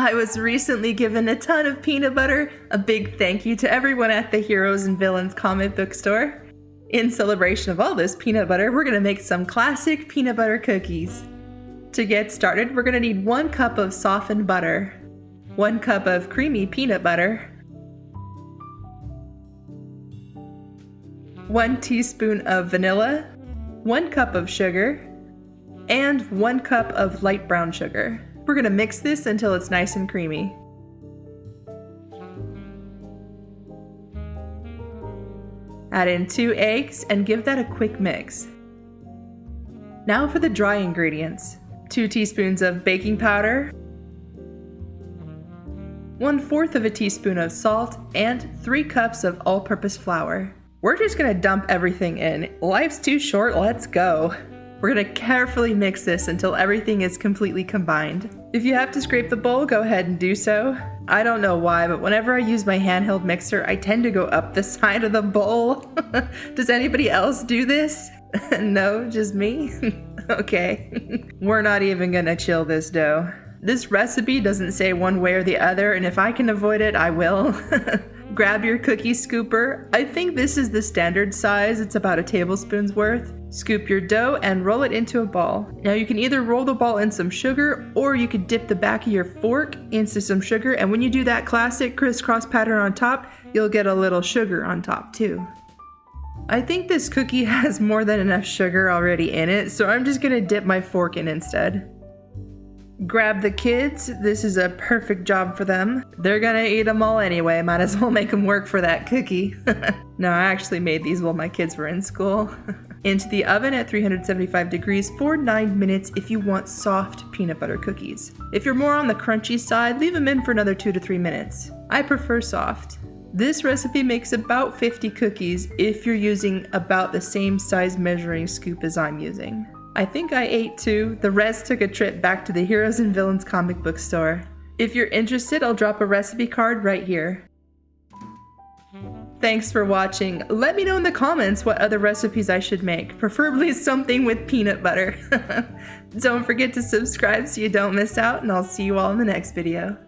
I was recently given a ton of peanut butter. A big thank you to everyone at the Heroes and Villains comic book store. In celebration of all this peanut butter, we're gonna make some classic peanut butter cookies. To get started, we're gonna need 1 cup of softened butter, 1 cup of creamy peanut butter, 1 teaspoon of vanilla, 1 cup of sugar, and 1 cup of light brown sugar. We're gonna mix this until it's nice and creamy. Add in 2 eggs and give that a quick mix. Now for the dry ingredients. 2 teaspoons of baking powder, 1/4 of a teaspoon of salt, and 3 cups of all-purpose flour. We're just gonna dump everything in. Life's too short, let's go. We're gonna carefully mix this until everything is completely combined. If you have to scrape the bowl, go ahead and do so. I don't know why, but whenever I use my handheld mixer, I tend to go up the side of the bowl. Does anybody else do this? No, just me? Okay. We're not even gonna chill this dough. This recipe doesn't say one way or the other, and if I can avoid it, I will. Grab your cookie scooper. I think this is the standard size. It's about a tablespoon's worth. Scoop your dough and roll it into a ball. Now you can either roll the ball in some sugar, or you could dip the back of your fork into some sugar, and when you do that classic crisscross pattern on top, you'll get a little sugar on top too. I think this cookie has more than enough sugar already in it, so I'm just gonna dip my fork in instead. Grab the kids. This is a perfect job for them. They're gonna eat them all anyway. Might as well make them work for that cookie. No, I actually made these while my kids were in school. Into the oven at 375 degrees for 9 minutes if you want soft peanut butter cookies. If you're more on the crunchy side, leave them in for another 2 to 3 minutes. I prefer soft. This recipe makes about 50 cookies if you're using about the same size measuring scoop as I'm using. I think I ate 2. The rest took a trip back to the Heroes and Villains comic book store. If you're interested, I'll drop a recipe card right here. Thanks for watching. Let me know in the comments what other recipes I should make, preferably something with peanut butter. Don't forget to subscribe so you don't miss out, and I'll see you all in the next video.